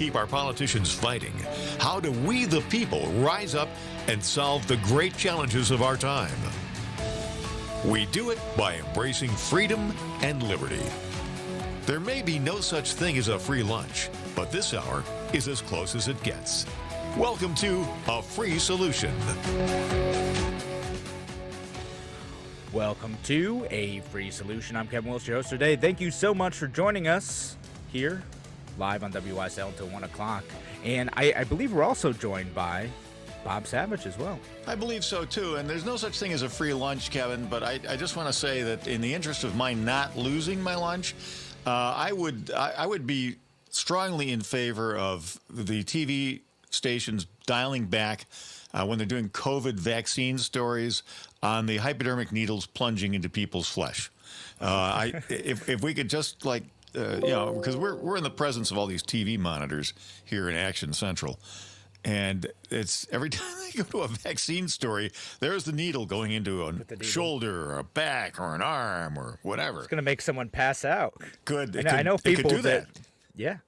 Keep our politicians fighting. How do we, the people, rise up and solve the great challenges of our time? We do it by embracing freedom and liberty. There may be no such thing as a free lunch, but this hour is as close as it gets. Welcome to A Free Solution. Welcome to A Free Solution. I'm Kevin Wills, your host today. Thank you so much for joining us here live on WYSL until 1 o'clock. And I believe we're also joined by Bob Savage as well. I believe so, too. And there's no such thing as a free lunch, Kevin, but I just want to say that in the interest of my not losing my lunch, I would be strongly in favor of the TV stations dialing back when they're doing COVID vaccine stories on the hypodermic needles plunging into people's flesh. If we could just because we're in the presence of all these TV monitors here in Action Central, and it's every time they go to a vaccine story, there's the needle going into a shoulder or a back or an arm or whatever. It's going to make someone pass out. I know people could do that. Yeah.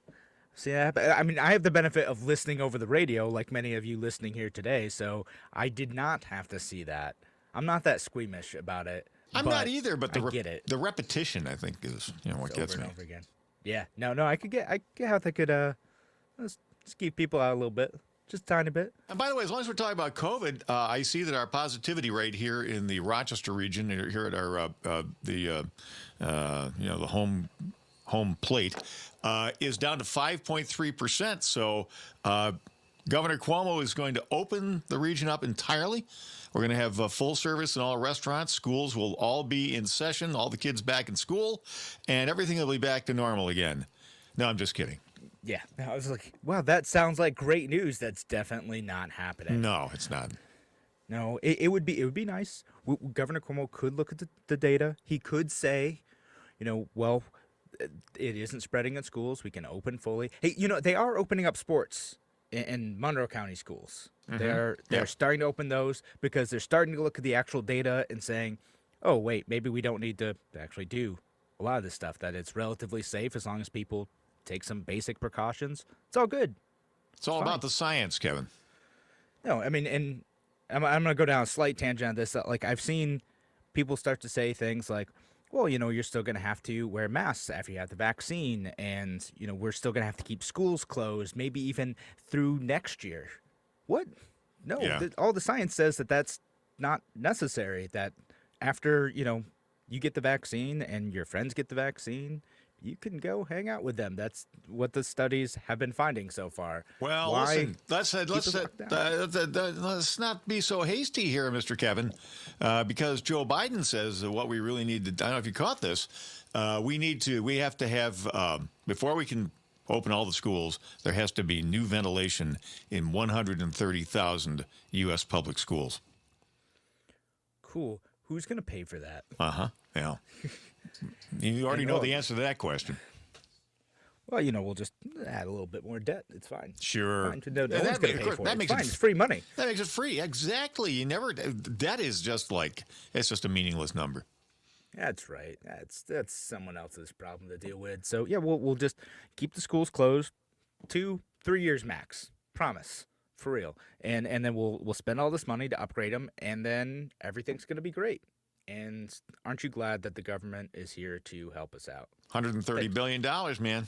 See, I mean, I have the benefit of listening over the radio, like many of you listening here today, so I did not have to see that. I'm not that squeamish about it. I'm not either, but I get it. The repetition, I think, is what gets me. Over again. Yeah, no, I get how they could just keep people out a little bit, just a tiny bit. And by the way, as long as we're talking about COVID, I see that our positivity rate here in the Rochester region, here at our the home plate, is down to 5.3%. So Governor Cuomo is going to open the region up entirely. We're going to have full service in all restaurants. Schools will all be in session, all the kids back in school, and everything will be back to normal again. No, I'm just kidding. Yeah, I was like, wow, that sounds like great news. That's definitely not happening. No, it's not. No, it would be nice. Governor Cuomo could look at the data. He could say, well, it isn't spreading in schools. We can open fully. Hey, they are opening up sports in Monroe County schools. Mm-hmm. They're starting to open those because they're starting to look at the actual data and saying, oh, wait, maybe we don't need to actually do a lot of this stuff, that it's relatively safe as long as people take some basic precautions. It's all good. It's all about the science, Kevin. No, I mean, and I'm going to go down a slight tangent on this. Like, I've seen people start to say things like, well, you're still going to have to wear masks after you have the vaccine, and, we're still going to have to keep schools closed, maybe even through next year. What? No, all the science says that that's not necessary, that after, you get the vaccine and your friends get the vaccine, you can go hang out with them. That's what the studies have been finding so far. Well, listen, let's not be so hasty here, Mr. Kevin, because Joe Biden says what we really need to, I don't know if you caught this, we have to have, before we can open all the schools, there has to be new ventilation in 130,000 U.S. public schools. Cool. Who's going to pay for that? Yeah. You already know the answer to that question. Well, we'll just add a little bit more debt. It's fine. Sure. Fine. No one's going to pay for it. It's fine. It's free money. That makes it free. Exactly. Debt is just it's just a meaningless number. That's right. That's someone else's problem to deal with. So, yeah, we'll just keep the schools closed 2-3 years max. Promise. For real. And then we'll spend all this money to upgrade them, and then everything's going to be great. And aren't you glad that the government is here to help us out? $130 billion, man.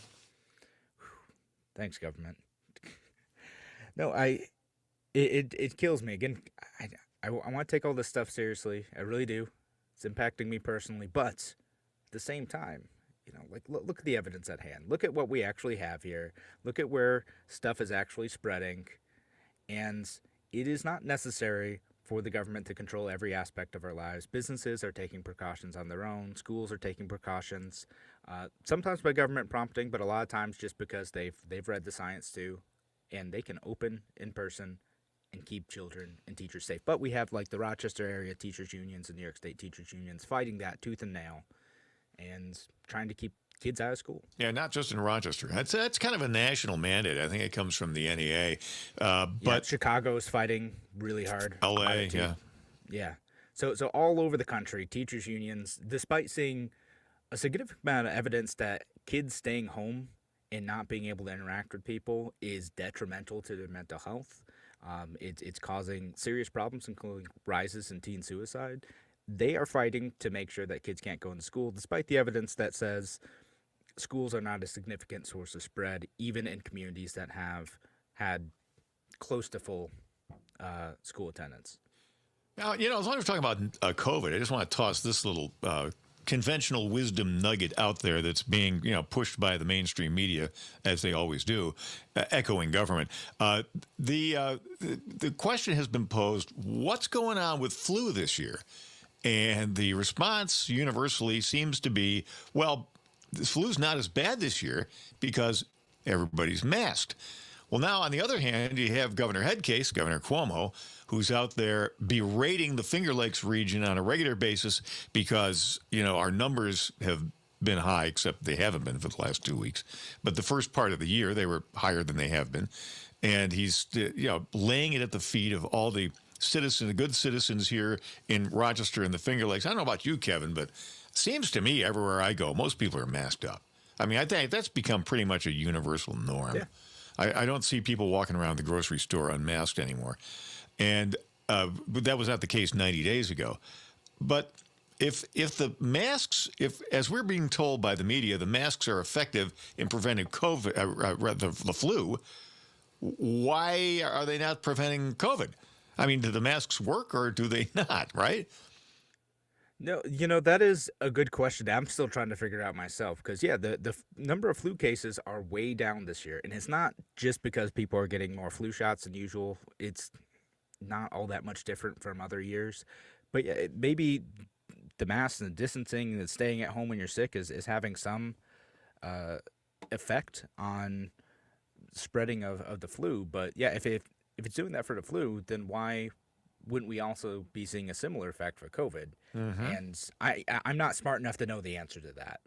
Thanks, government. No, it kills me. Again, I want to take all this stuff seriously. I really do. It's impacting me personally. But at the same time, look at the evidence at hand. Look at what we actually have here. Look at where stuff is actually spreading. And it is not necessary for the government to control every aspect of our lives. Businesses are taking precautions on their own. Schools are taking precautions, sometimes by government prompting, but a lot of times just because they've read the science too, and they can open in person and keep children and teachers safe. But we have the Rochester area teachers unions and New York State teachers unions fighting that tooth and nail and trying to keep kids out of school. Yeah, not just in Rochester. That's kind of a national mandate. I think it comes from the NEA. But Chicago's fighting really hard. LA, Yeah. So all over the country, teachers unions, despite seeing a significant amount of evidence that kids staying home and not being able to interact with people is detrimental to their mental health. It's causing serious problems, including rises in teen suicide. They are fighting to make sure that kids can't go into school, despite the evidence that says schools are not a significant source of spread, even in communities that have had close to full school attendance. Now, as long as we're talking about COVID, I just want to toss this little conventional wisdom nugget out there that's being, pushed by the mainstream media, as they always do, echoing government. The question has been posed, what's going on with flu this year? And the response universally seems to be, well, the flu's not as bad this year because everybody's masked. Well, now, on the other hand, you have Governor Headcase, Governor Cuomo, who's out there berating the Finger Lakes region on a regular basis because, our numbers have been high, except they haven't been for the last 2 weeks. But the first part of the year, they were higher than they have been. And he's, laying it at the feet of all the citizens, the good citizens here in Rochester and the Finger Lakes. I don't know about you, Kevin, but it seems to me everywhere I go, most people are masked up. I mean, I think that's become pretty much a universal norm. Yeah. I don't see people walking around the grocery store unmasked anymore. And that was not the case 90 days ago. But if the masks, as we're being told by the media, the masks are effective in preventing COVID, the flu, why are they not preventing COVID? I mean, do the masks work or do they not, right? No, that is a good question. I'm still trying to figure it out myself because, the number of flu cases are way down this year. And it's not just because people are getting more flu shots than usual. It's not all that much different from other years. But yeah, maybe the masks and the distancing and the staying at home when you're sick is having some effect on spreading of the flu. But yeah, if it's doing that for the flu, then why wouldn't we also be seeing a similar effect for COVID? Mm-hmm. And I'm not smart enough to know the answer to that.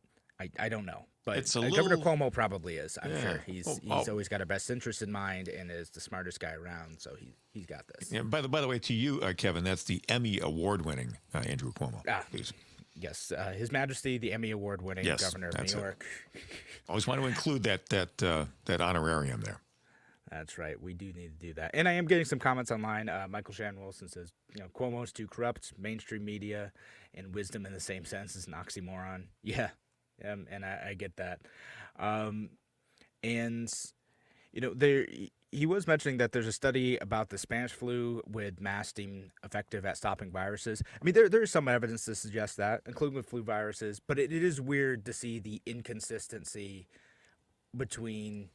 I don't know. But Governor Cuomo probably is, I'm sure. He's always got our best interest in mind and is the smartest guy around, so he's got this. Yeah, by the way, to you, Kevin, that's the Emmy Award-winning Andrew Cuomo. Please. Yes, His Majesty, the Emmy Award-winning Governor of New York. Always want to include that honorarium there. That's right. We do need to do that. And I am getting some comments online. Michael Shannon Wilson says, Cuomo's too corrupt. Mainstream media and wisdom in the same sense is an oxymoron. Yeah, and I get that. He was mentioning that there's a study about the Spanish flu with masks deemed effective at stopping viruses. I mean, there is some evidence to suggest that, including with flu viruses. But it is weird to see the inconsistency between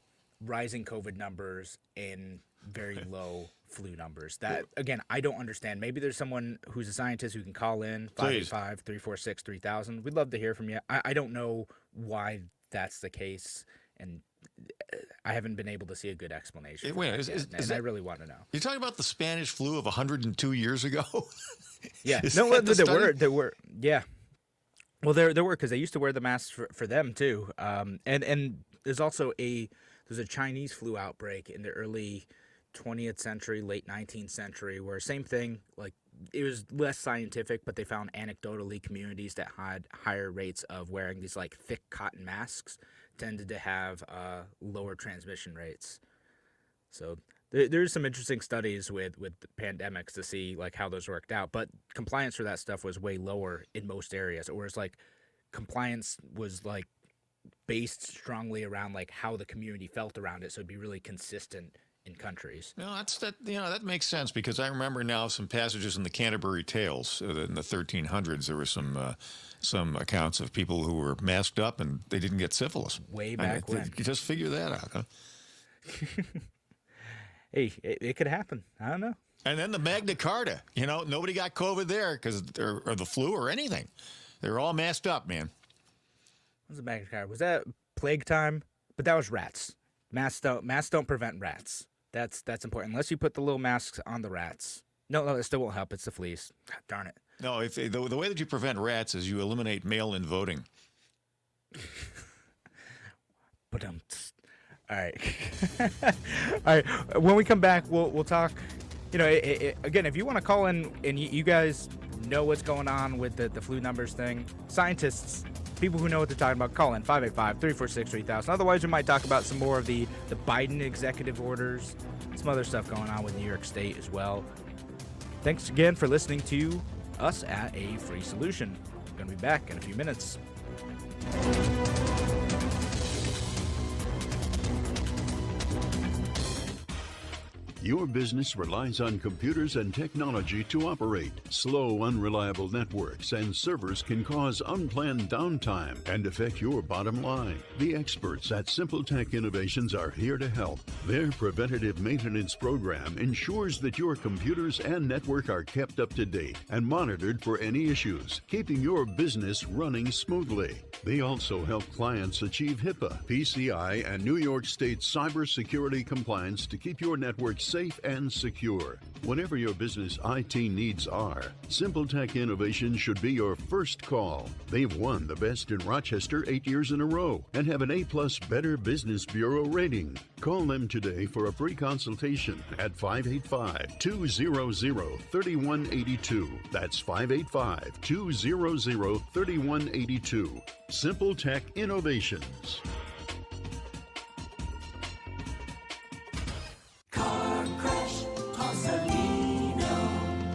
rising COVID numbers and very low flu numbers. That, again, I don't understand. Maybe there's someone who's a scientist who can call in, 585-346-3000. We'd love to hear from you. I don't know why that's the case, and I haven't been able to see a good explanation. I really want to know. You're talking about the Spanish flu of 102 years ago? Yeah. There were. Yeah. Well, there were, because they used to wear the masks for them, too. And there's also there's a Chinese flu outbreak in the early 20th century, late 19th century, where same thing, like it was less scientific, but they found anecdotally communities that had higher rates of wearing these like thick cotton masks tended to have lower transmission rates. So there's some interesting studies with the pandemics to see like how those worked out, but compliance for that stuff was way lower in most areas, whereas like compliance was like based strongly around like how the community felt around it, so it'd be really consistent in countries. No, that makes sense, because I remember now some passages in the Canterbury Tales in the 1300s. There were some accounts of people who were masked up and they didn't get syphilis. Way back when. You just figure that out, huh? Hey, it could happen. I don't know. And then the Magna Carta. Nobody got COVID there or the flu or anything. They were all masked up, man. What was the Magna Carta? Was that plague time? But that was rats. Masks don't prevent rats. That's important. Unless you put the little masks on the rats. No, it still won't help. It's the fleas. God, darn it. No, the way that you prevent rats is you eliminate mail-in voting. But all right. All right. When we come back, we'll talk. Again, if you want to call in and you guys know what's going on with the flu numbers thing, scientists people who know what they're talking about, call in 585-346-3000. Otherwise, we might talk about some more of the Biden executive orders, some other stuff going on with New York State as well. Thanks again for listening to us at A Free Solution. I'm going to be back in a few minutes. Your business relies on computers and technology to operate. Slow, unreliable networks and servers can cause unplanned downtime and affect your bottom line. The experts at SimpleTech Innovations are here to help. Their preventative maintenance program ensures that your computers and network are kept up to date and monitored for any issues, keeping your business running smoothly. They also help clients achieve HIPAA, PCI, and New York State cybersecurity compliance to keep your network safe and secure. Whatever your business IT needs are, SimpleTech Innovations should be your first call. They've won the Best in Rochester 8 years in a row and have an A+ Better Business Bureau rating. Call them today for a free consultation at 585-200-3182. That's 585-200-3182. SimpleTech Innovations.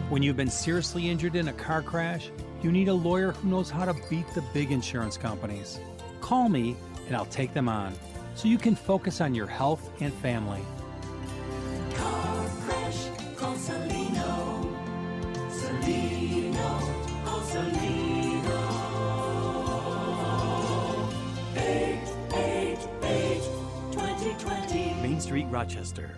When you've been seriously injured in a car crash, you need a lawyer who knows how to beat the big insurance companies. Call me and I'll take them on so you can focus on your health and family. Car crash, call Salino. Salino, call Salino. 888-2020. Main Street, Rochester.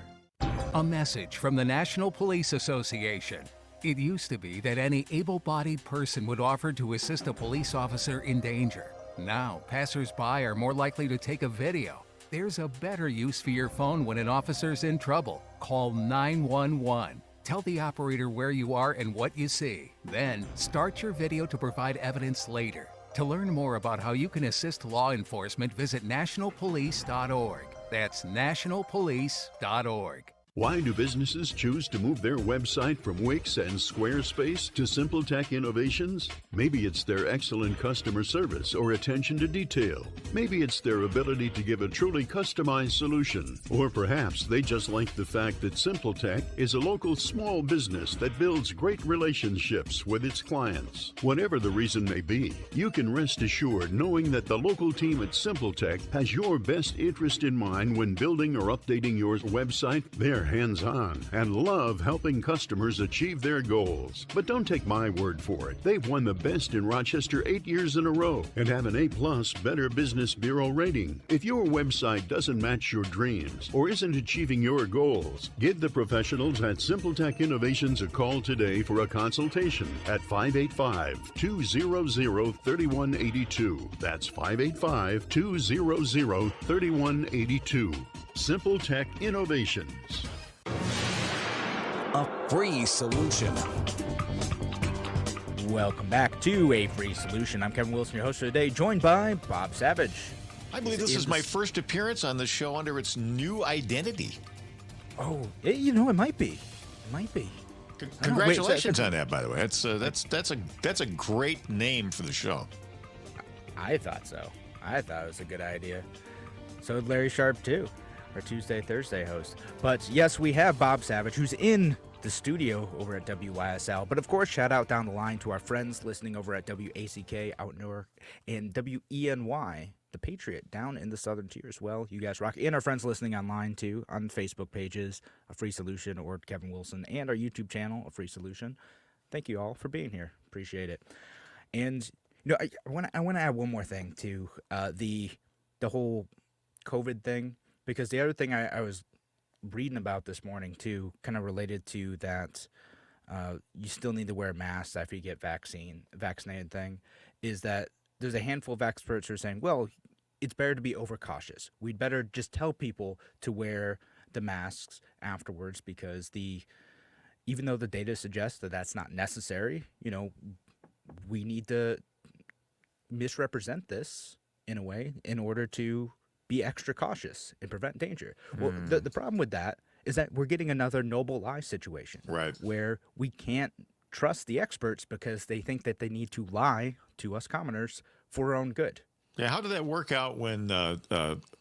A message from the National Police Association. It used to be that any able-bodied person would offer to assist a police officer in danger. Now, passers-by are more likely to take a video. There's a better use for your phone when an officer's in trouble. Call 911. Tell the operator where you are and what you see. Then, start your video to provide evidence later. To learn more about how you can assist law enforcement, visit nationalpolice.org. That's nationalpolice.org. Why do businesses choose to move their website from Wix and Squarespace to SimpleTech Innovations? Maybe it's their excellent customer service or attention to detail. Maybe it's their ability to give a truly customized solution. Or perhaps they just like the fact that SimpleTech is a local small business that builds great relationships with its clients. Whatever the reason may be, you can rest assured knowing that the local team at SimpleTech has your best interest in mind when building or updating your website. They're hands-on and love helping customers achieve their goals. But don't take my word for it. They've won the Best in Rochester 8 years in a row and have an A+ Better Business Bureau rating. If your website doesn't match your dreams or isn't achieving your goals, give the professionals at SimpleTech Innovations a call today for a consultation at 585-200-3182. That's 585-200-3182. SimpleTech Innovations. A free solution. Welcome back to A Free Solution. I'm Kevin Wilson, your host for today, joined by Bob Savage. I believe this is my first appearance on the show under its new identity. Oh, it might be. It might be. Congratulations on that, by the way. That's a great name for the show. I thought so. I thought it was a good idea. So did Larry Sharp, too, our Tuesday, Thursday host. But yes, we have Bob Savage, who's in the studio over at WYSL. But of course, shout out down the line to our friends listening over at WACK out in Newark and WENY, the Patriot, down in the southern tier as well. You guys rock. And our friends listening online, too, on Facebook pages, A Free Solution or Kevin Wilson, and our YouTube channel, A Free Solution. Thank you all for being here. Appreciate it. And, I want to add one more thing to the whole COVID thing, because the other thing I was reading about this morning too, kind of related to that, you still need to wear masks after you get vaccinated thing, is that there's a handful of experts who are saying, well, it's better to be overcautious. We'd better just tell people to wear the masks afterwards, because even though the data suggests that that's not necessary, we need to misrepresent this in a way in order to be extra cautious and prevent danger. Well, the problem with that is that we're getting another noble lie situation, right? Where we can't trust the experts because they think that they need to lie to us commoners for our own good. Yeah, how did that work out when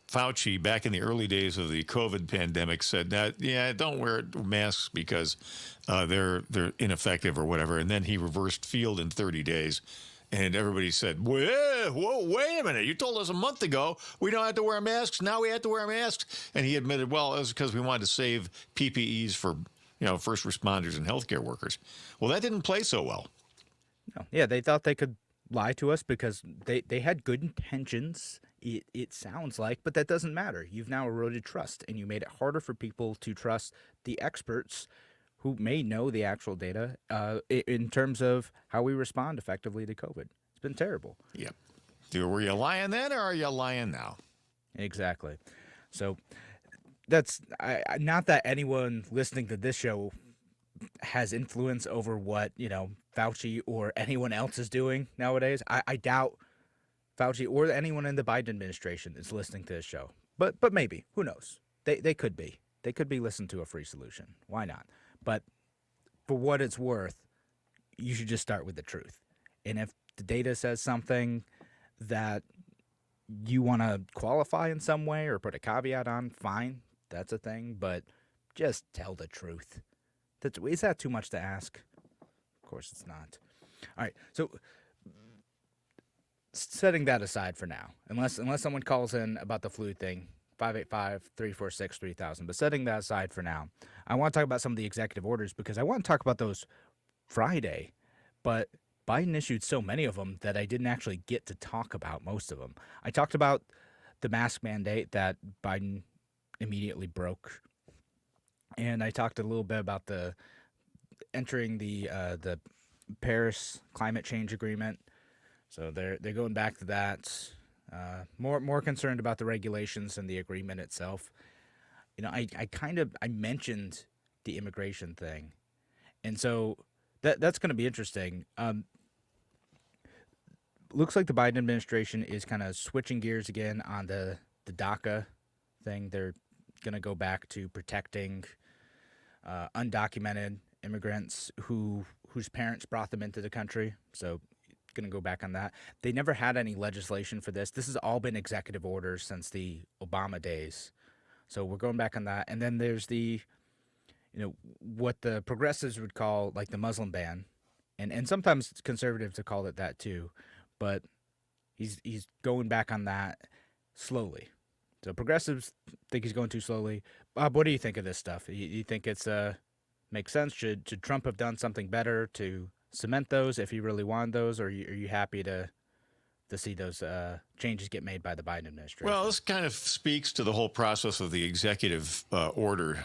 Fauci, back in the early days of the COVID pandemic, said that, yeah, don't wear masks because they're ineffective or whatever, and then he reversed field in 30 days, and everybody said, whoa, wait a minute, you told us a month ago we don't have to wear masks, now we have to wear masks, and he admitted, well, it was because we wanted to save PPEs for first responders and healthcare workers. Well, that didn't play so well. No. Yeah, they thought they could lie to us because they had good intentions, it sounds like, but that doesn't matter. You've now eroded trust, and you made it harder for people to trust the experts who may know the actual data in terms of how we respond effectively to COVID. It's been terrible. Yep. Were you lying then, or are you lying now? Exactly. So that's not that anyone listening to this show has influence over what, Fauci or anyone else is doing nowadays. I doubt Fauci or anyone in the Biden administration is listening to this show. But maybe. Who knows? They could be. They could be listening to A Free Solution. Why not? But for what it's worth, you should just start with the truth. And if the data says something that you want to qualify in some way or put a caveat on, fine. That's a thing. But just tell the truth. Is that too much to ask? Of course it's not. All right, so setting that aside for now, unless someone calls in about the flu thing, 585-346-3000. But setting that aside for now, I want to talk about some of the executive orders because I want to talk about those Friday, but Biden issued so many of them that I didn't actually get to talk about most of them. I talked about the mask mandate that Biden immediately broke. And I talked a little bit about the entering the Paris climate change agreement. So they're going back to that. More concerned about the regulations and the agreement itself. I mentioned the immigration thing, and so that's going to be interesting. Looks like the Biden administration is kind of switching gears again on the DACA thing. They're going to go back to protecting undocumented immigrants whose parents brought them into the country. So going to go back on that. They never had any legislation for this. This has all been executive orders since the Obama days. So we're going back on that. And then there's the, what the progressives would call like the Muslim ban. And sometimes conservatives have called it that too. But he's going back on that slowly. So progressives think he's going too slowly. Bob, what do you think of this stuff? You think it's makes sense? Should Trump have done something better to cement those if he really wanted those, or are you happy to see those changes get made by the Biden administration? Well, this kind of speaks to the whole process of the executive order,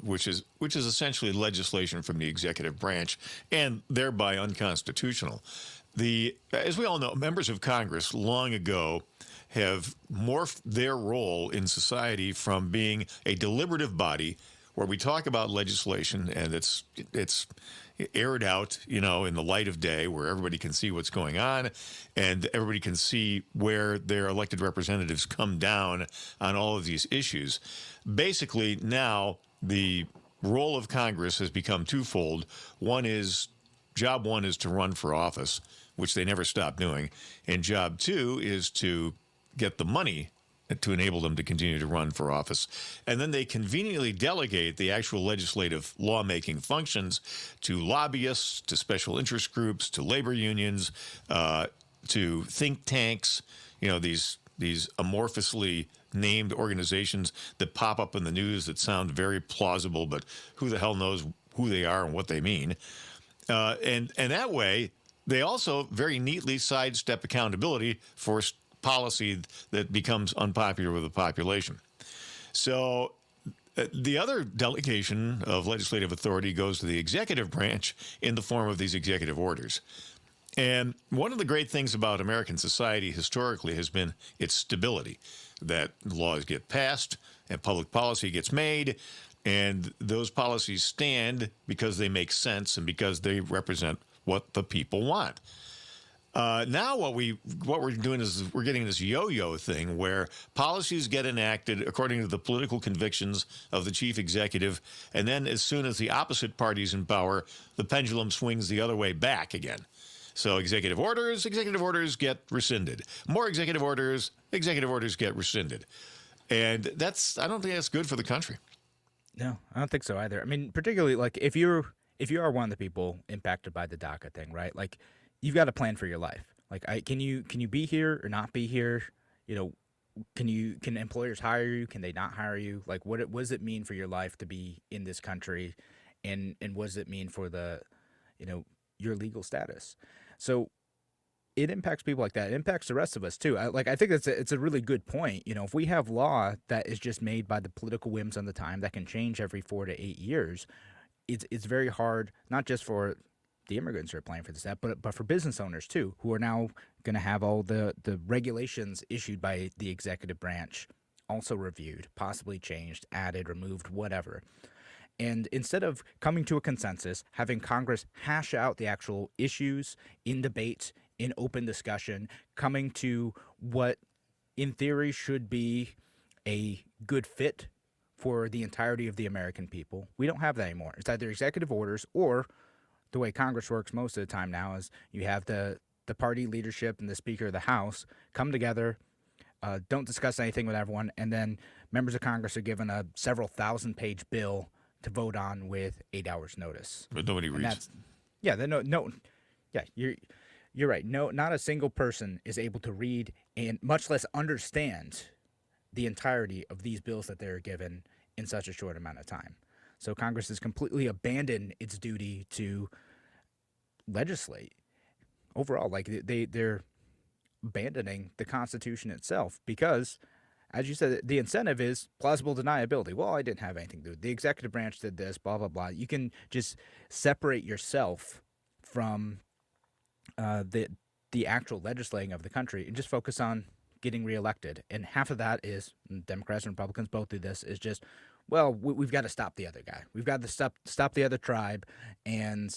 which is essentially legislation from the executive branch and thereby unconstitutional. As we all know, members of Congress long ago have morphed their role in society from being a deliberative body where we talk about legislation and it's aired out, in the light of day where everybody can see what's going on and everybody can see where their elected representatives come down on all of these issues. Basically, now the role of Congress has become twofold. Job one is to run for office, which they never stop doing. And job two is to get the money to enable them to continue to run for office. And then they conveniently delegate the actual legislative lawmaking functions to lobbyists, to special interest groups, to labor unions, to think tanks, these amorphously named organizations that pop up in the news that sound very plausible, but who the hell knows who they are and what they mean. And that way, they also very neatly sidestep accountability for policy that becomes unpopular with the population. So the other delegation of legislative authority goes to the executive branch in the form of these executive orders. And one of the great things about American society historically has been its stability, that laws get passed and public policy gets made, and those policies stand because they make sense and because they represent what the people want. Now what we're doing is we're getting this yo-yo thing where policies get enacted according to the political convictions of the chief executive, and then as soon as the opposite party's in power, the pendulum swings the other way back again. So executive orders get rescinded. More executive orders get rescinded. And I don't think that's good for the country. No, I don't think so either. I mean, particularly like if you are one of the people impacted by the DACA thing, right? Like you've got to plan for your life. Like can you be here or not be here? You know, can employers hire you? Can they not hire you? Like what does it mean for your life to be in this country? And what does it mean for your legal status? So it impacts people like that. It impacts the rest of us too. I think it's a really good point. You know, if we have law that is just made by the political whims on the time that can change every 4 to 8 years, it's very hard, not just for the immigrants who are applying for this app, but for business owners too, who are now going to have all the regulations issued by the executive branch also reviewed, possibly changed, added, removed, whatever. And instead of coming to a consensus, having Congress hash out the actual issues in debate, in open discussion, coming to what in theory should be a good fit for the entirety of the American people, we don't have that anymore. It's either executive orders or the way Congress works most of the time now is you have the party leadership and the Speaker of the House come together, don't discuss anything with everyone, and then members of Congress are given a several thousand-page bill to vote on with 8 hours notice. But nobody reads. You're right. No, not a single person is able to read and much less understand the entirety of these bills that they're given in such a short amount of time. So Congress has completely abandoned its duty to legislate. Overall, like they're abandoning the Constitution itself because, as you said, the incentive is plausible deniability. Well, I didn't have anything to do with it. The executive branch did this, blah, blah, blah. You can just separate yourself from the actual legislating of the country and just focus on getting reelected. And half of that is, Democrats and Republicans both do this, is just, well, we've got to stop the other guy. We've got to stop the other tribe and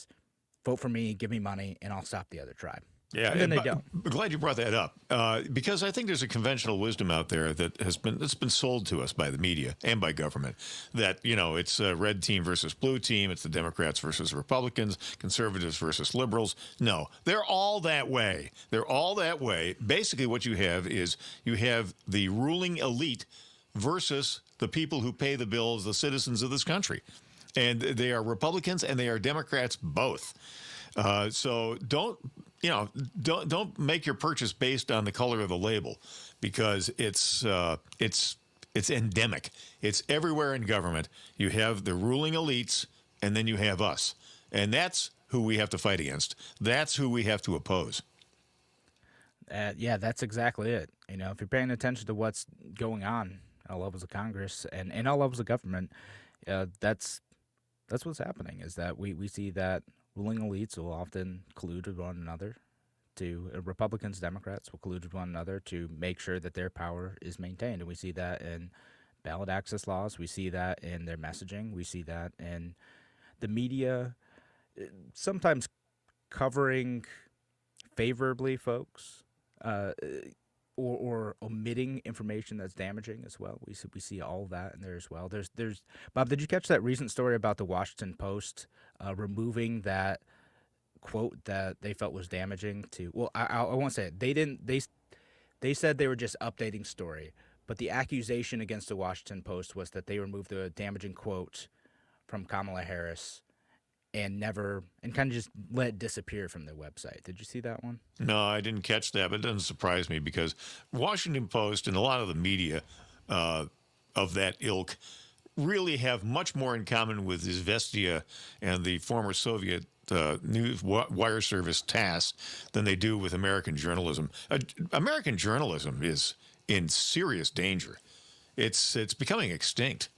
vote for me, give me money, and I'll stop the other tribe. Yeah, and then they don't. I'm glad you brought that up because I think there's a conventional wisdom out there that's been sold to us by the media and by government that it's a red team versus blue team, it's the Democrats versus Republicans, conservatives versus liberals. No, they're all that way. They're all that way. Basically, what you have is you have the ruling elite versus the people who pay the bills, the citizens of this country, and they are Republicans and they are Democrats both. So don't make your purchase based on the color of the label because it's endemic. It's everywhere in government. You have the ruling elites and then you have us. And that's who we have to fight against. That's who we have to oppose. Yeah, that's exactly it. If you're paying attention to what's going on at all levels of Congress and all levels of government, that's what's happening is that we see that ruling elites will often collude with one another Republicans, Democrats will collude with one another to make sure that their power is maintained. And we see that in ballot access laws. We see that in their messaging. We see that in the media, sometimes covering favorably folks or omitting information that's damaging as well. We see all of that in there as well. There's Bob, did you catch that recent story about the Washington Post removing that quote that they felt was damaging to? Well, I won't say it. They didn't. They said they were just updating story, but the accusation against the Washington Post was that they removed the damaging quote from Kamala Harris and kind of just let it disappear from their website. Did you see that one? No, I didn't catch that, but it doesn't surprise me because Washington Post and a lot of the media of that ilk really have much more in common with Izvestia and the former Soviet news wire service TASS than they do with American journalism. American journalism is in serious danger. It's becoming extinct.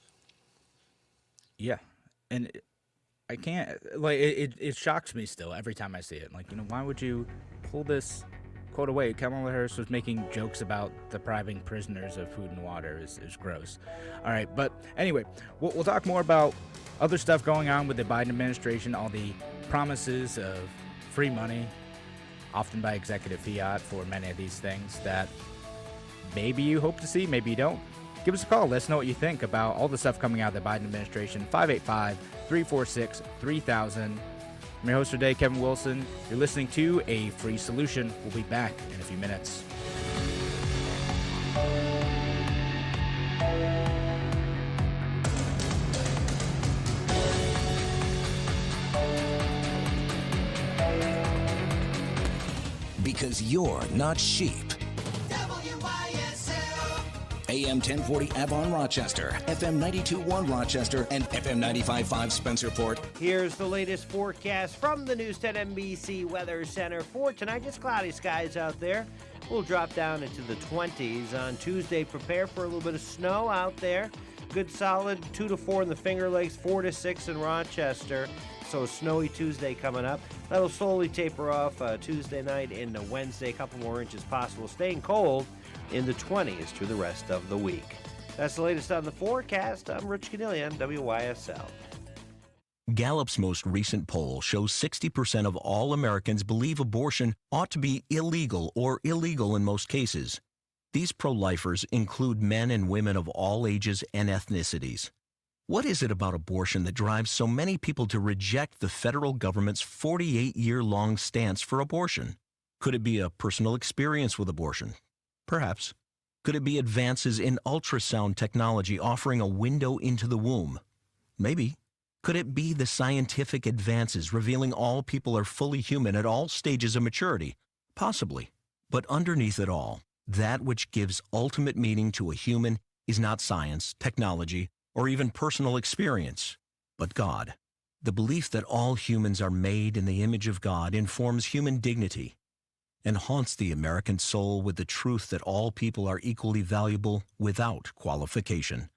Yeah, and I can't, like, it shocks me still every time I see it. Like, why would you pull this quote away? Kamala Harris was making jokes about depriving prisoners of food and water is gross. All right, but anyway, we'll talk more about other stuff going on with the Biden administration, all the promises of free money, often by executive fiat for many of these things that maybe you hope to see, maybe you don't. Give us a call. Let us know what you think about all the stuff coming out of the Biden administration. 585-346-3000. I'm your host today, Kevin Wilson. You're listening to A Free Solution. We'll be back in a few minutes. Because you're not sheep. AM 1040 Avon Rochester, FM 92.1 Rochester, and FM 95.5 Spencerport. Here's the latest forecast from the News 10 NBC Weather Center for tonight. Just cloudy skies out there. We'll drop down into the 20s on Tuesday. Prepare for a little bit of snow out there. Good solid 2 to 4 in the Finger Lakes, 4 to 6 in Rochester. So snowy Tuesday coming up. That'll slowly taper off Tuesday night into Wednesday. A couple more inches possible. Staying cold in the 20s through the rest of the week. That's the latest on the forecast. I'm Rich Canillion, WYSL. Gallup's most recent poll shows 60% of all Americans believe abortion ought to be illegal or illegal in most cases. These pro-lifers include men and women of all ages and ethnicities. What is it about abortion that drives so many people to reject the federal government's 48-year-long stance for abortion? Could it be a personal experience with abortion? Perhaps. Could it be advances in ultrasound technology offering a window into the womb? Maybe. Could it be the scientific advances revealing all people are fully human at all stages of maturity? Possibly. But underneath it all, that which gives ultimate meaning to a human is not science, technology, or even personal experience, but God. The belief that all humans are made in the image of God informs human dignity and haunts the American soul with the truth that all people are equally valuable without qualification.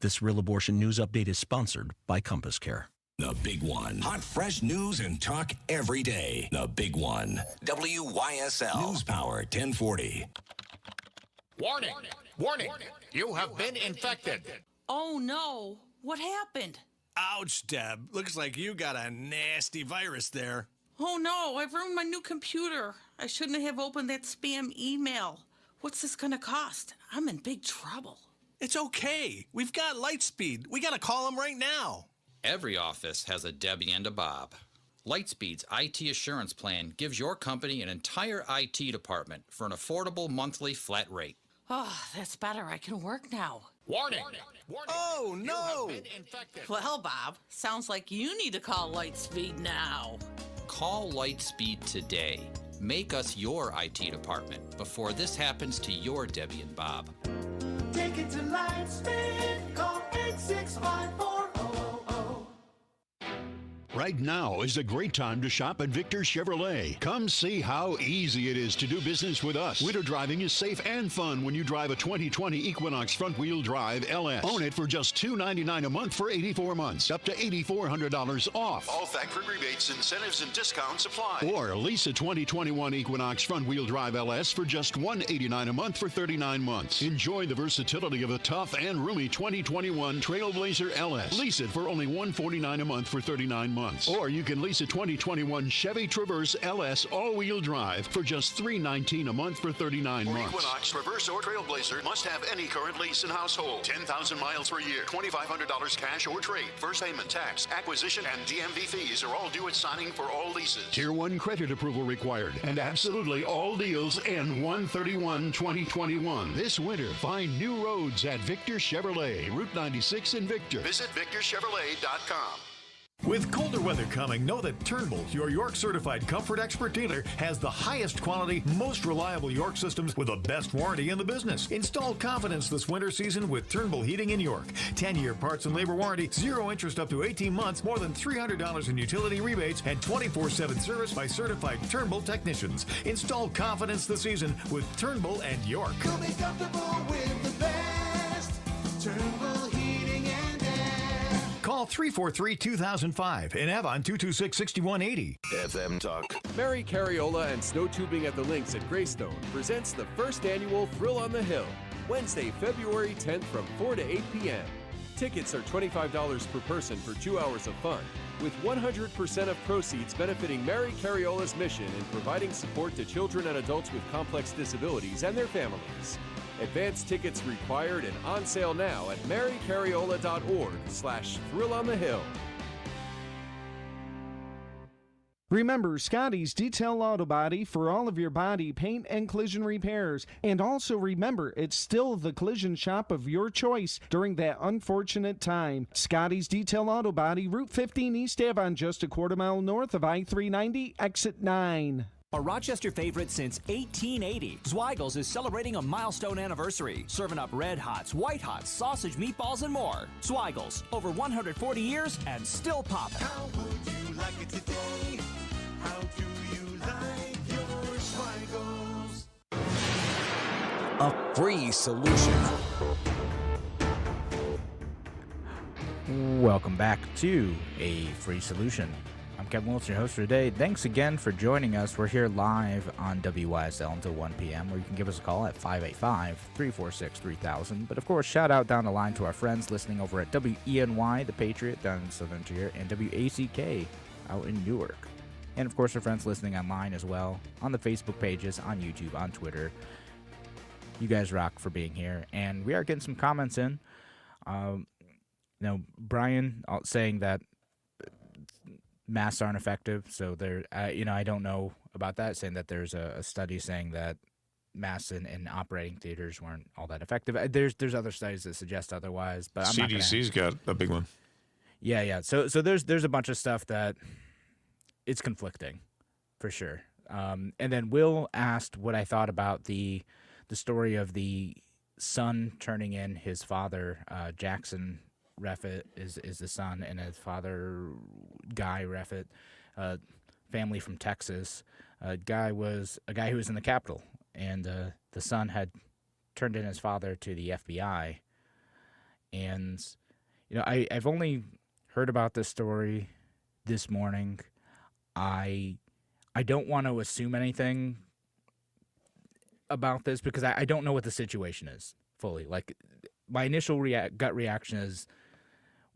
This Real Abortion News Update is sponsored by Compass Care. The Big One. Hot, fresh news and talk every day. The Big One. WYSL. News Power 1040. Warning! Warning! You have been infected. Oh no, what happened? Ouch, Deb. Looks like you got a nasty virus there. Oh no, I've ruined my new computer. I shouldn't have opened that spam email. What's this gonna cost? I'm in big trouble. It's okay. We've got Lightspeed. We gotta call them right now. Every office has a Debbie and a Bob. Lightspeed's IT assurance plan gives your company an entire IT department for an affordable monthly flat rate. Oh, that's better. I can work now. Warning! Oh, no! Well, Bob, sounds like you need to call Lightspeed now. Call Lightspeed today. Make us your IT department before this happens to your Debbie and Bob. Take it to Lightspeed. Call 865-4000. Right now is a great time to shop at Victor Chevrolet. Come see how easy it is to do business with us. Winter driving is safe and fun when you drive a 2020 Equinox front-wheel drive LS. Own it for just $299 a month for 84 months, up to $8,400 off. All factory rebates, incentives, and discounts apply. Or lease a 2021 Equinox front-wheel drive LS for just $189 a month for 39 months. Enjoy the versatility of a tough and roomy 2021 Trailblazer LS. Lease it for only $149 a month for 39 months. Or you can lease a 2021 Chevy Traverse LS all-wheel drive for just $319 a month for 39 For months. Equinox, Traverse, or Trailblazer, must have any current lease in household. 10,000 miles per year. $2,500 cash or trade. First payment, tax, acquisition, and DMV fees are all due at signing for all leases. Tier 1 credit approval required. And absolutely all deals end 1/31/2021. This winter, find new roads at Victor Chevrolet, Route 96 in Victor. Visit VictorChevrolet.com. With colder weather coming, know that Turnbull, your York certified comfort expert dealer, has the highest quality, most reliable York systems with the best warranty in the business. Install confidence this winter season with Turnbull Heating in York. 10-year parts and labor warranty, 0 interest up to 18 months, more than $300 in utility rebates, and 24/7 service by certified Turnbull technicians. Install confidence this season with Turnbull and York. You'll be comfortable with the best. Turnbull Heating and Air. Call 343-2005 and Avon 226-6180. FM Talk. Mary Cariola and Snow Tubing at the Links at Greystone presents the first annual Thrill on the Hill, Wednesday, February 10th from 4 to 8 p.m. Tickets are $25 per person for 2 hours of fun, with 100% of proceeds benefiting Mary Cariola's mission in providing support to children and adults with complex disabilities and their families. Advance tickets required and on sale now at marycariola.org/thrillonthehill. Remember, Scotty's Detail Auto Body for all of your body paint and collision repairs. And also remember, it's still the collision shop of your choice during that unfortunate time. Scotty's Detail Auto Body, Route 15 East Avon, just a quarter mile north of I-390, exit 9. A Rochester favorite since 1880, Zweigels is celebrating a milestone anniversary, serving up red hots, white hots, sausage, meatballs, and more. Zweigels, over 140 years and still popping. How would you like it today? How do you like your Zweigels? A free solution. Welcome back to A Free Solution. I'm Kevin Wilson, your host for today. Thanks again for joining us. We're here live on WYSL until 1 p.m., where you can give us a call at 585-346-3000. But, of course, shout out down the line to our friends listening over at WENY, The Patriot, down in Southern Tier, and WACK out in Newark. And, of course, our friends listening online as well, on the Facebook pages, on YouTube, on Twitter. You guys rock for being here. And we are getting some comments in. Brian saying that masks aren't effective, so there. I don't know about that. Saying that there's a study saying that masks in operating theaters weren't all that effective. There's other studies that suggest otherwise, but I'm CDC's got a big one. Yeah. So there's a bunch of stuff that it's conflicting, for sure. And then Will asked what I thought about the story of the son turning in his father, Jackson Reffitt is the son, and his father, Guy Reffitt, family from Texas. Guy was a guy who was in the Capitol, and the son had turned in his father to the FBI. And I've only heard about this story this morning. I don't want to assume anything about this because I don't know what the situation is fully. Like, my initial gut reaction is,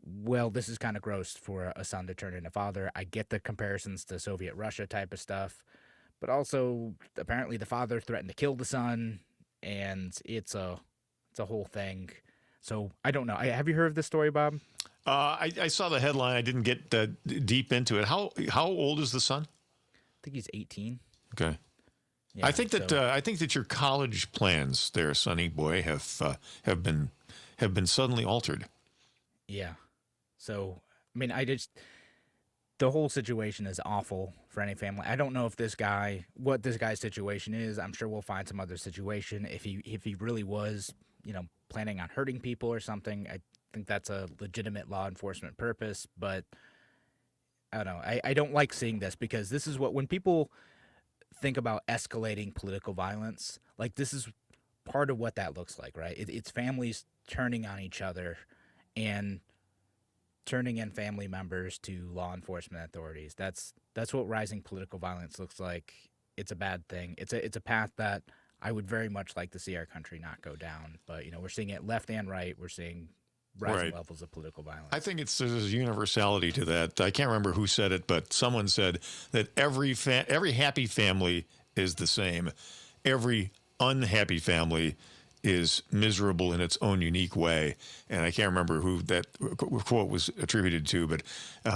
well, this is kind of gross for a son to turn in a father. I get the comparisons to Soviet Russia type of stuff, but also apparently the father threatened to kill the son, and it's a whole thing. So I don't know. Have you heard of this story, Bob? I saw the headline. I didn't get deep into it. How old is the son? I think he's 18. Okay. Yeah, I think that your college plans there, Sonny boy, have been suddenly altered. Yeah. So, I mean, the whole situation is awful for any family. I don't know what this guy's situation is. I'm sure we'll find some other situation. If he really was, planning on hurting people or something, I think that's a legitimate law enforcement purpose. But I don't know. I don't like seeing this because this is when people think about escalating political violence, like, this is part of what that looks like, right? It's families turning on each other and turning in family members to law enforcement authorities. That's what rising political violence looks like. It's a bad thing. It's a path that I would very much like to see our country not go down. But we're seeing it left and right. We're seeing rising levels of political violence. I think there's a universality to that. I can't remember who said it, but someone said that every happy family is the same. Every unhappy family is miserable in its own unique way. And I can't remember who that quote was attributed to, but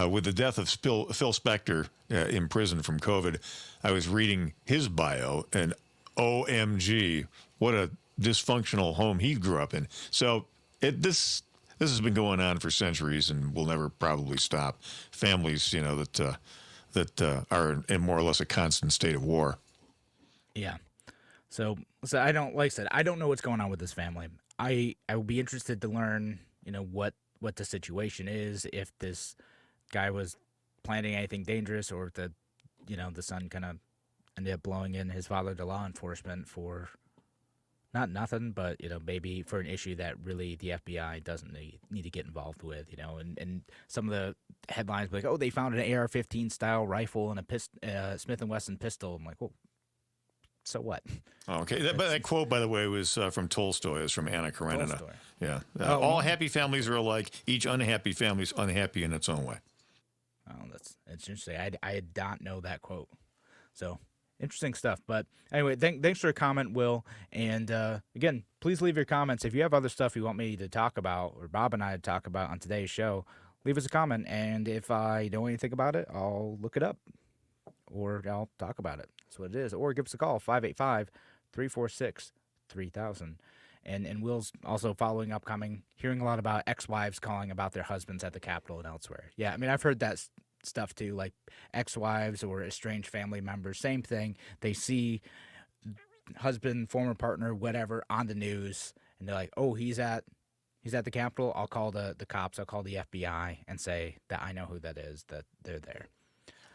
with the death of Phil Spector in prison from COVID, I was reading his bio, and OMG, what a dysfunctional home he grew up in. So this has been going on for centuries and will never probably stop. Families, that are in more or less a constant state of war. Yeah. So I don't know what's going on with this family. I would be interested to learn, what the situation is, if this guy was planning anything dangerous, or if the son kind of ended up blowing in his father to law enforcement for not nothing, but maybe for an issue that really the FBI doesn't need to get involved with. And some of the headlines like, oh, they found an AR-15 style rifle and a Smith & Wesson pistol. I'm like, well, so what? Okay, that quote, by the way, was from Tolstoy. It's from Anna Karenina. Tolstoy. Yeah. All happy families are alike. Each unhappy family is unhappy in its own way. Oh, that's interesting. I did not know that quote. So interesting stuff. But anyway, thanks for your comment, Will. And again, please leave your comments. If you have other stuff you want me to talk about, or Bob and I to talk about on today's show, leave us a comment. And if I know anything about it, I'll look it up. or I'll talk about it. That's what it is. Or give us a call, 585-346-3000. And Will's also following upcoming, hearing a lot about ex-wives calling about their husbands at the Capitol and elsewhere. Yeah, I mean, I've heard that stuff too, like ex-wives or estranged family members, same thing. They see husband, former partner, whatever, on the news, and they're like, oh, he's at the Capitol. I'll call the cops. I'll call the FBI and say that I know who that is, that they're there.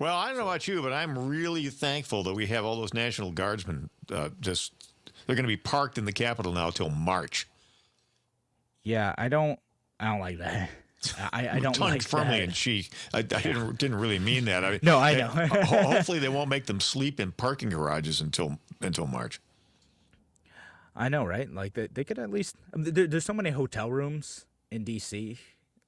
Well, I don't know about you, but I'm really thankful that we have all those National Guardsmen they're going to be parked in the Capitol now till March. Yeah, I don't like that. I don't like firmly that. in cheek. I didn't really mean that. I mean, No, I know. Hopefully, they won't make them sleep in parking garages until March. I know, right? Like they could at least. There's so many hotel rooms in D.C.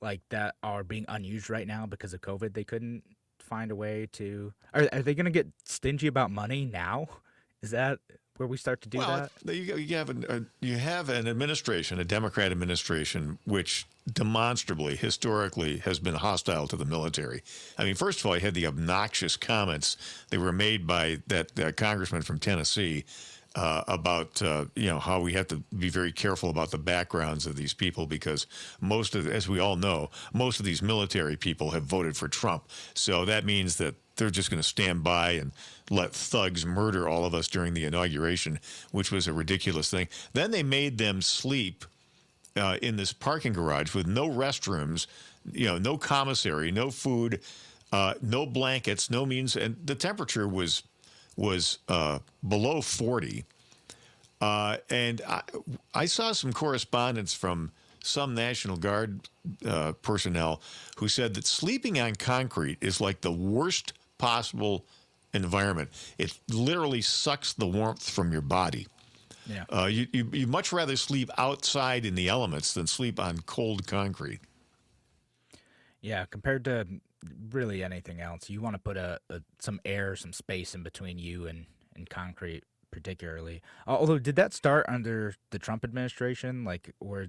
like that are being unused right now because of COVID. They couldn't find a way to. Are they going to get stingy about money now? Is that where we start to do that? You have an administration, a Democrat administration, which demonstrably, historically, has been hostile to the military. I mean, first of all, you had the obnoxious comments that were made by that congressman from Tennessee about how we have to be very careful about the backgrounds of these people because as we all know, most of these military people have voted for Trump. So that means that they're just going to stand by and let thugs murder all of us during the inauguration, which was a ridiculous thing. Then they made them sleep in this parking garage with no restrooms, no commissary, no food, no blankets, no means, and the temperature was below 40. And I saw some correspondence from some National Guard personnel who said that sleeping on concrete is like the worst possible environment. It literally sucks the warmth from your body. Yeah. You much rather sleep outside in the elements than sleep on cold concrete. Yeah, compared to really anything else, you want to put some air, some space in between you and concrete, particularly. Although, did that start under the Trump administration, or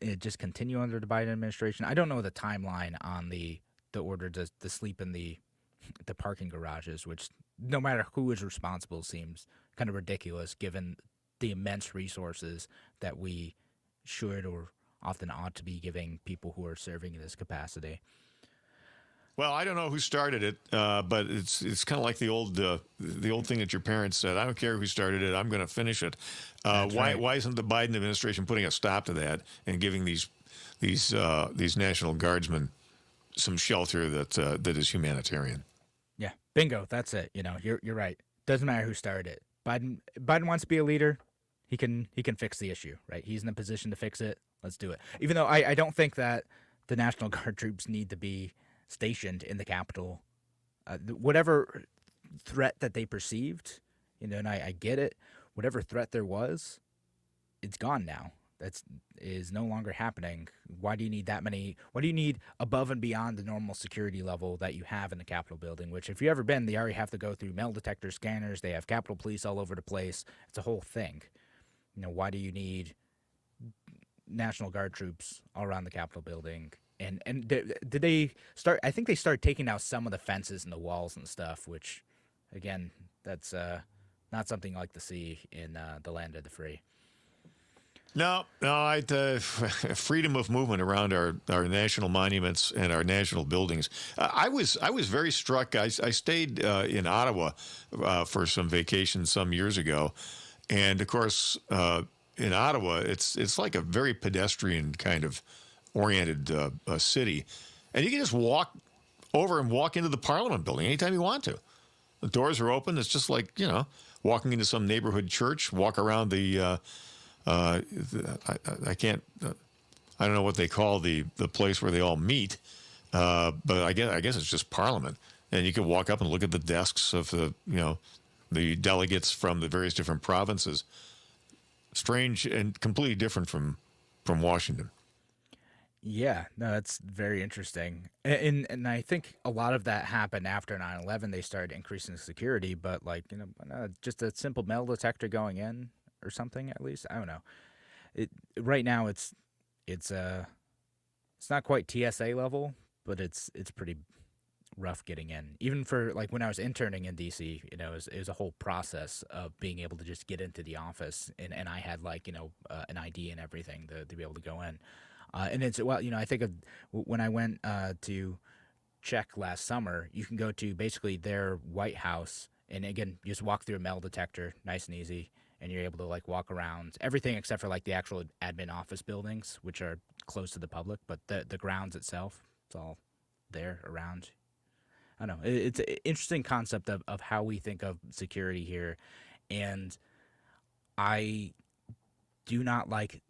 it just continue under the Biden administration? I don't know the timeline on the order to sleep in the parking garages, which no matter who is responsible seems kind of ridiculous given the immense resources that we should or often ought to be giving people who are serving in this capacity. Well, I don't know who started it, but it's kind of like the old thing that your parents said. I don't care who started it. I'm going to finish it. Why isn't the Biden administration putting a stop to that and giving these National Guardsmen some shelter that is humanitarian? Yeah, bingo. That's it. You're right. Doesn't matter who started it. Biden wants to be a leader. He can fix the issue, right? He's in a position to fix it. Let's do it. Even though I don't think that the National Guard troops need to be stationed in the Capitol. Whatever threat that they perceived, and I get it. Whatever threat there was, it's gone now. That is no longer happening. Why do you need that many? Why do you need above and beyond the normal security level that you have in the Capitol building? Which, if you've ever been, they already have to go through metal detector scanners. They have Capitol Police all over the place. It's a whole thing. Why do you need National Guard troops all around the Capitol building? And did they start? I think they started taking out some of the fences and the walls and stuff. Which, again, that's not something I like to see in the land of the free. No, freedom of movement around our national monuments and our national buildings. I was very struck. I stayed in Ottawa for some vacation some years ago, and of course in Ottawa it's like a very pedestrian kind of oriented city, and you can just walk over and walk into the Parliament building anytime you want to. The doors are open. It's just like walking into some neighborhood church. Walk around the. I don't know what they call the place where they all meet, but I guess it's just Parliament, and you can walk up and look at the desks of the delegates from the various different provinces. Strange and completely different from Washington. Yeah, no, that's very interesting, and I think a lot of that happened after 9/11. They started increasing security, but just a simple metal detector going in or something, at least. I don't know. Right now it's not quite TSA level, but it's pretty rough getting in. Even for like when I was interning in DC, you know, it was a whole process of being able to just get into the office, and I had like, you know, an ID and everything to be able to go in. And it's, well, you know, I think of when I went to check last summer, you can go to basically their White House, and again, you just walk through a metal detector, nice and easy, and you're able to like walk around everything except for like the actual admin office buildings, which are close to the public, but the grounds itself, it's all there around. I don't know. It's an interesting concept of how we think of security here, and I do not like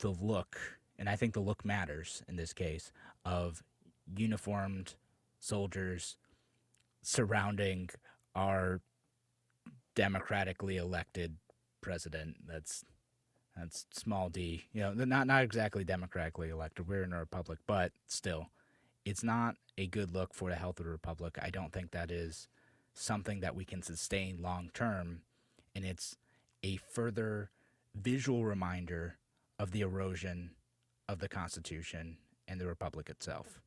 the look, and I think the look matters in this case, of uniformed soldiers surrounding our democratically elected president. That's small d. You know, not exactly democratically elected. We're in a republic, but still, it's not a good look for the health of the republic. I don't think that is something that we can sustain long term, and it's a further visual reminder of the erosion of the Constitution and the republic itself.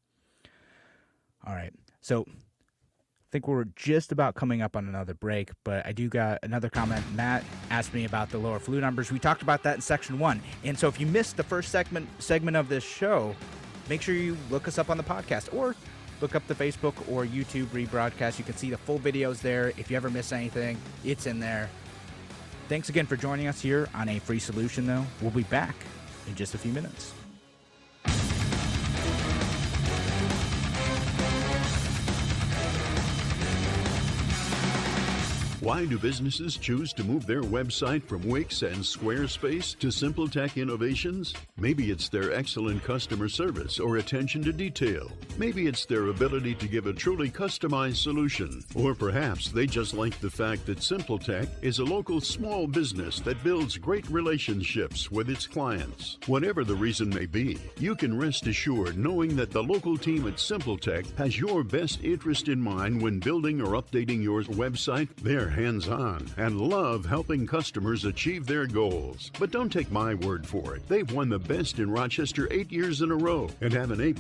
All right, so I think we're just about coming up on another break, but I do got another comment. Matt asked me about the lower flu numbers. We talked about that in section 1, and so if you missed the first segment of this show, make sure you look us up on the podcast or look up the Facebook or YouTube rebroadcast. You can see the full videos there. If you ever miss anything, it's in there. Thanks again for joining us here on A Free Solution, though. We'll be back in just a few minutes. Why do businesses choose to move their website from Wix and Squarespace to SimpleTech Innovations? Maybe it's their excellent customer service or attention to detail. Maybe it's their ability to give a truly customized solution. Or perhaps they just like the fact that SimpleTech is a local small business that builds great relationships with its clients. Whatever the reason may be, you can rest assured knowing that the local team at SimpleTech has your best interest in mind when building or updating your website. They're hands-on and love helping customers achieve their goals. But don't take my word for it. They've won the best in Rochester 8 years in a row and have an A+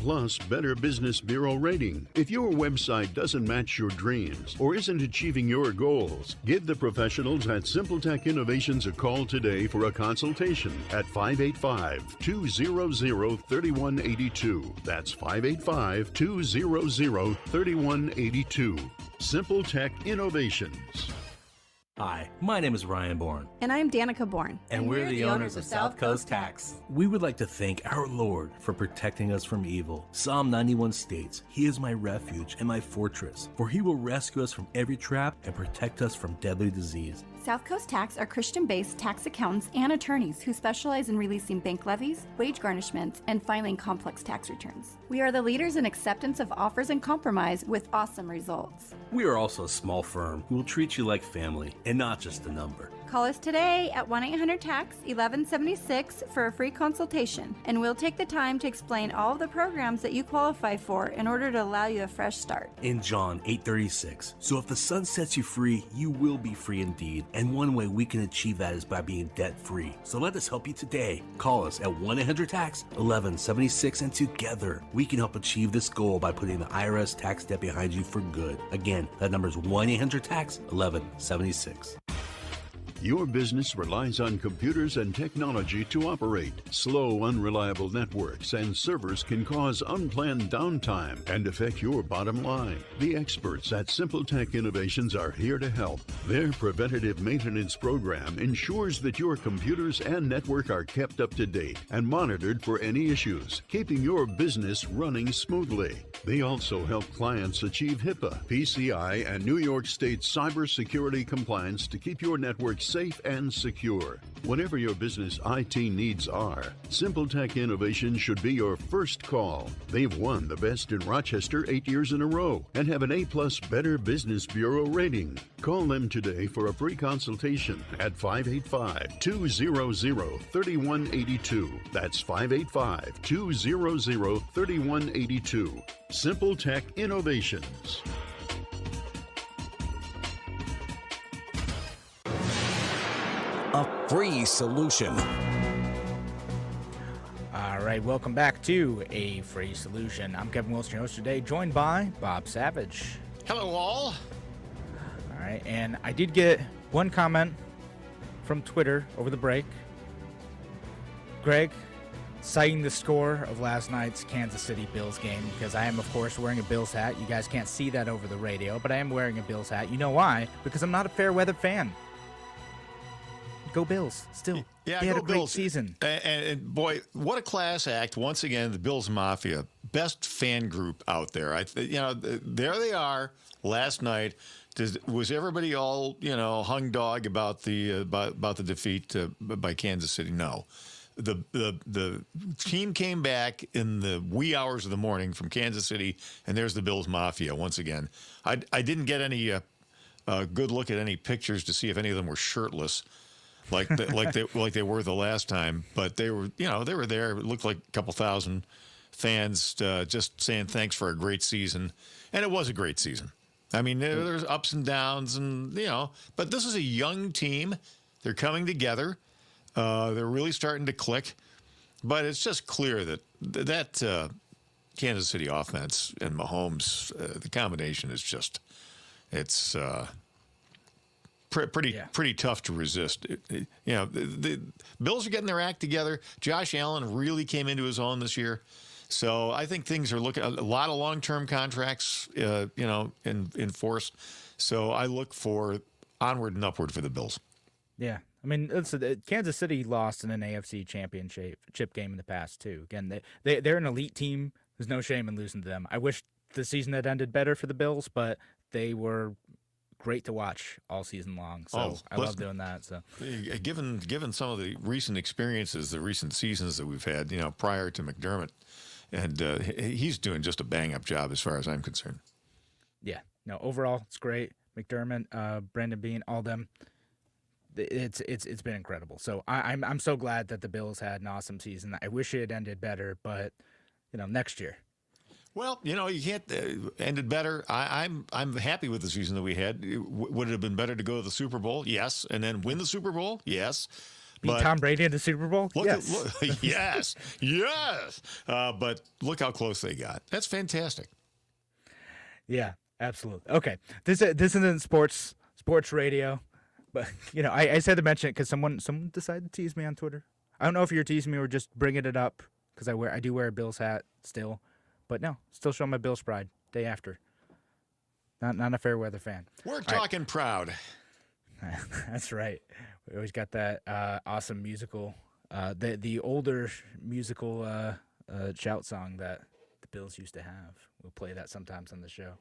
Better Business Bureau rating. If your website doesn't match your dreams or isn't achieving your goals, give the professionals at SimpleTech Innovations a call today for a consultation at 585-200-3182. That's 585-200-3182. SimpleTech Innovations. Hi, my name is Ryan Bourne. And I'm Danica Bourne. And we're the owners of South Coast Tax. We would like to thank our Lord for protecting us from evil. Psalm 91 states, "He is my refuge and my fortress, for he will rescue us from every trap and protect us from deadly disease." South Coast Tax are Christian-based tax accountants and attorneys who specialize in releasing bank levies, wage garnishments, and filing complex tax returns. We are the leaders in acceptance of offers and compromise with awesome results. We are also a small firm who will treat you like family and not just a number. Call us today at 1-800-TAX-1176 for a free consultation, and we'll take the time to explain all of the programs that you qualify for in order to allow you a fresh start. In John 8:36, so if the Son sets you free, you will be free indeed. And one way we can achieve that is by being debt-free. So let us help you today. Call us at 1-800-TAX-1176, and together we can help achieve this goal by putting the IRS tax debt behind you for good. Again, that number is 1-800-TAX-1176. Your business relies on computers and technology to operate. Slow, unreliable networks and servers can cause unplanned downtime and affect your bottom line. The experts at SimpleTech Innovations are here to help. Their preventative maintenance program ensures that your computers and network are kept up to date and monitored for any issues, keeping your business running smoothly. They also help clients achieve HIPAA, PCI, and New York State cybersecurity compliance to keep your network safe and secure. Whatever your business IT needs are, SimpleTech Innovations should be your first call. They've won the best in Rochester 8 years in a row and have an A+ Better Business Bureau rating. Call them today for a free consultation at 585-200-3182. That's 585-200-3182. SimpleTech Innovations. A free solution. All right, welcome back to A Free Solution. I'm Kevin Wilson, your host today, joined by Bob Savage. Hello, all. All right, and I did get one comment from Twitter over the break. Greg, citing the score of last night's Kansas City Bills game, because I am, of course, wearing a Bills hat. You guys can't see that over the radio, but I am wearing a Bills hat. You know why? Because I'm not a fair weather fan. Go Bills, still. Yeah, they had go a great Bills. season. And boy, what a class act. Once again, the Bills Mafia, best fan group out there. There they are last night. Was everybody all, hung dog about the defeat by Kansas City? No. The team came back in the wee hours of the morning from Kansas City, and there's the Bills Mafia once again. I didn't get any good look at any pictures to see if any of them were shirtless, like they were the last time. But they were there. It looked like a couple thousand fans just saying thanks for a great season, and it was a great season. I mean, there's ups and downs, but this is a young team. They're coming together. They're really starting to click, but it's just clear that Kansas City offense and Mahomes, the combination is just, it's pretty tough to resist. The Bills are getting their act together. Josh Allen really came into his own this year. So I think things are looking a lot of long-term contracts, in force. So I look for onward and upward for the Bills. Yeah. I mean, Kansas City lost in an AFC championship game in the past, too. Again, they're an elite team. There's no shame in losing to them. I wish the season had ended better for the Bills, but they were great to watch all season long. So I love doing that. So, given some of the recent experiences, the recent seasons that we've had, prior to McDermott, and he's doing just a bang-up job as far as I'm concerned. Yeah. No, overall, it's great. McDermott, Brandon Beane, all them. It's been incredible. So I'm so glad that the Bills had an awesome season. I wish it had ended better, but next year. Well, you can't end it better. I'm happy with the season that we had. Would it have been better to go to the Super Bowl? Yes, and then win the Super Bowl? Yes. Beat Tom Brady in the Super Bowl? Yes. Yes. Yes. But look how close they got. That's fantastic. Yeah, absolutely. Okay, this isn't sports radio. But, I said to mention it because someone decided to tease me on Twitter. I don't know if you're teasing me or just bringing it up because I do wear a Bills hat still. But no, still showing my Bills pride day after. Not a fair weather fan. We're talking proud. That's right. We always got that awesome musical, the older musical shout song that the Bills used to have. We'll play that sometimes on the show.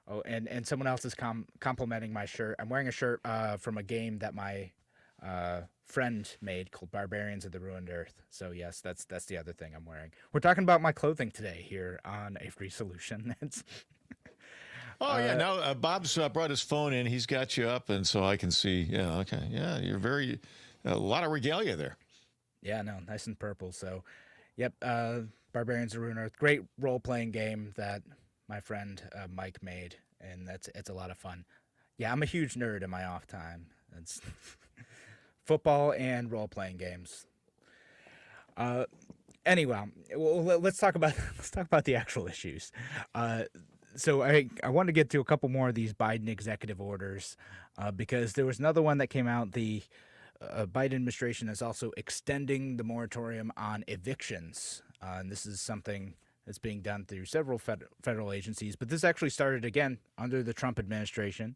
Oh, and someone else is complimenting my shirt. I'm wearing a shirt from a game that my friend made called Barbarians of the Ruined Earth. So, yes, that's the other thing I'm wearing. We're talking about my clothing today here on A Free Solution. Now Bob's brought his phone in. He's got you up, and so I can see. Yeah, okay. Yeah, you're a lot of regalia there. Yeah, no, nice and purple. So, yep, Barbarians of the Ruined Earth. Great role-playing game that my friend Mike made, and it's a lot of fun. Yeah, I'm a huge nerd in my off time. It's football and role-playing games. Anyway, well, let's talk about the actual issues. So I want to get to a couple more of these Biden executive orders because there was another one that came out. The Biden administration is also extending the moratorium on evictions, and this is something that's being done through several federal agencies. But this actually started again under the Trump administration.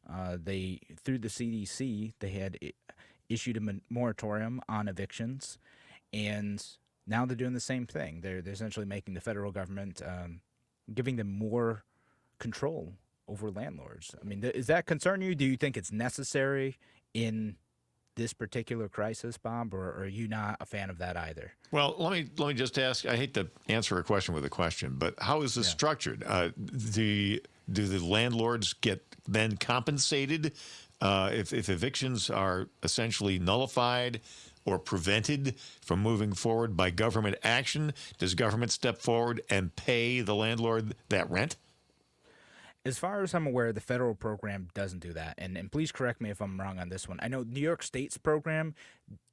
Through the CDC, they had issued a moratorium on evictions, and now they're doing the same thing. They're essentially making the federal government giving them more control over landlords. I mean, does that concern you? Do you think it's necessary in this particular crisis, Bob, or are you not a fan of that either? Well, let me just ask. I hate to answer a question with a question, but how is this structured? Do the landlords get then compensated if evictions are essentially nullified or prevented from moving forward by government action? Does government step forward and pay the landlord that rent? As far as I'm aware, the federal program doesn't do that. And please correct me if I'm wrong on this one. I know New York State's program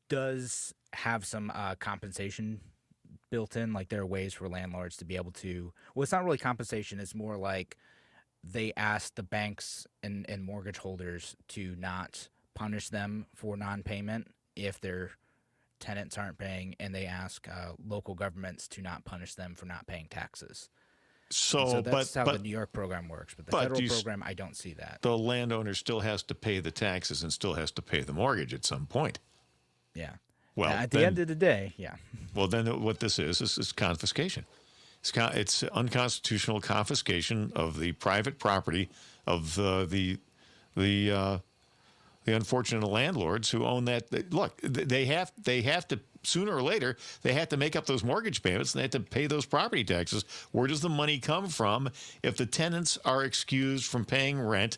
does have some compensation built in. Like there are ways for landlords to be able to. Well, it's not really compensation. It's more like they ask the banks and mortgage holders to not punish them for non-payment if their tenants aren't paying, and they ask local governments to not punish them for not paying taxes. So that's how the New York program works. But the federal program, I don't see that. The landowner still has to pay the taxes and still has to pay the mortgage at some point. Yeah. Well, at the end of the day, yeah. Well, then what this is confiscation. It's unconstitutional confiscation of the private property of the unfortunate landlords who own that. Look, they have to, sooner or later, they have to make up those mortgage payments and they have to pay those property taxes. Where does the money come from if the tenants are excused from paying rent,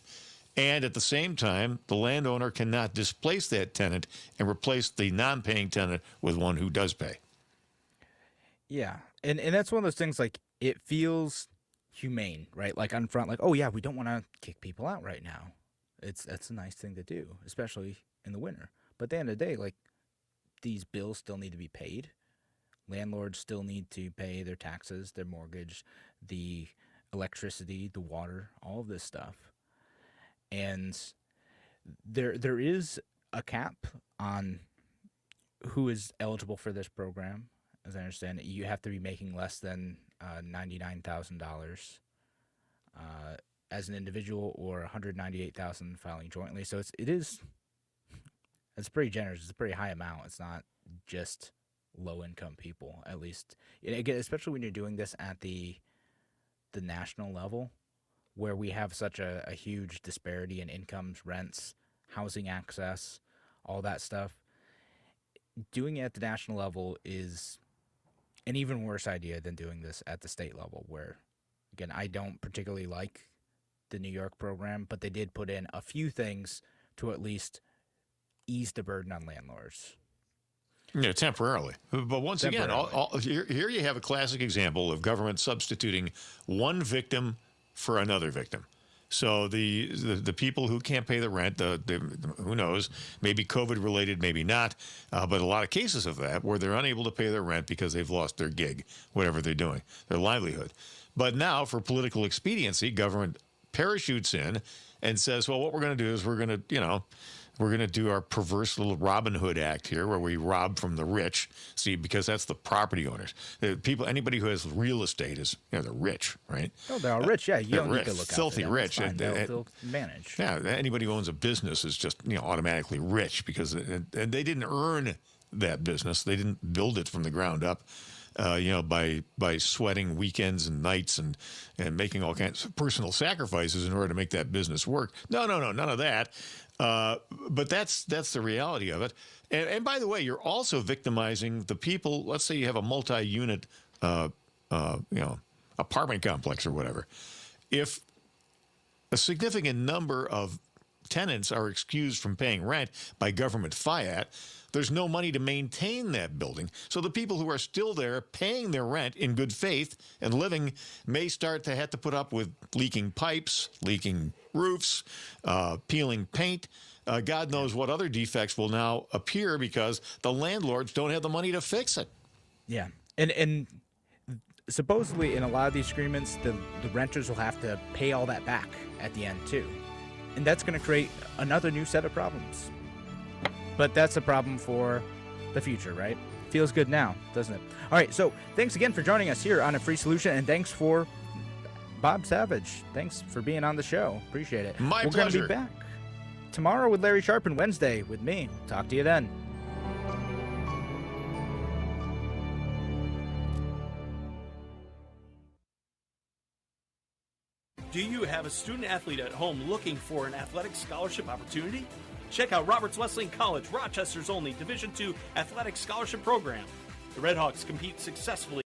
and at the same time, the landowner cannot displace that tenant and replace the non-paying tenant with one who does pay? Yeah, and that's one of those things, like, it feels humane, right? Like, on front, like, oh, yeah, we don't want to kick people out right now. That's a nice thing to do, especially in the winter. But at the end of the day, like, these bills still need to be paid. Landlords still need to pay their taxes, their mortgage, the electricity, the water, all of this stuff. And there is a cap on who is eligible for this program. As I understand it, you have to be making less than $99,000 as an individual, or $198,000 filing jointly. So it's pretty generous. It's a pretty high amount. It's not just low-income people, at least. And again, especially when you're doing this at the national level, where we have such a huge disparity in incomes, rents, housing access, all that stuff. Doing it at the national level is an even worse idea than doing this at the state level, where, again, I don't particularly like the New York program, but they did put in a few things to at least ease the burden on landlords. Yeah, temporarily. But once again, here you have a classic example of government substituting one victim for another victim. So the people who can't pay the rent, who knows, maybe COVID related, maybe not, but a lot of cases of that where they're unable to pay their rent because they've lost their gig, whatever they're doing, their livelihood. But now, for political expediency, government parachutes in and says, well, what we're going to do is we're going to do our perverse little Robin Hood act here, where we rob from the rich. See, because that's the property owners. Anybody who has real estate is, they're rich, right? Oh, they're all rich. Yeah, you don't need to look filthy out for them. rich. They'll manage. Yeah, anybody who owns a business is just automatically rich because and they didn't earn that business. They didn't build it from the ground up. By sweating weekends and nights and making all kinds of personal sacrifices in order to make that business work. No, none of that. But that's the reality of it. And by the way, you're also victimizing the people. Let's say you have a multi-unit, apartment complex or whatever. If a significant number of tenants are excused from paying rent by government fiat, there's no money to maintain that building. So the people who are still there paying their rent in good faith and living may start to have to put up with leaking pipes, leaking roofs, peeling paint. God knows what other defects will now appear because the landlords don't have the money to fix it. Yeah. And supposedly in a lot of these agreements, the renters will have to pay all that back at the end too. And that's going to create another new set of problems. But that's a problem for the future, right? Feels good now, doesn't it? All right, so thanks again for joining us here on A Free Solution, and thanks for Bob Savage. Thanks for being on the show. Appreciate it. My pleasure. We're going to be back tomorrow with Larry Sharp and Wednesday with me. Talk to you then. Do you have a student athlete at home looking for an athletic scholarship opportunity? Check out Roberts Wesleyan College, Rochester's only Division II athletic scholarship program. The Redhawks compete successfully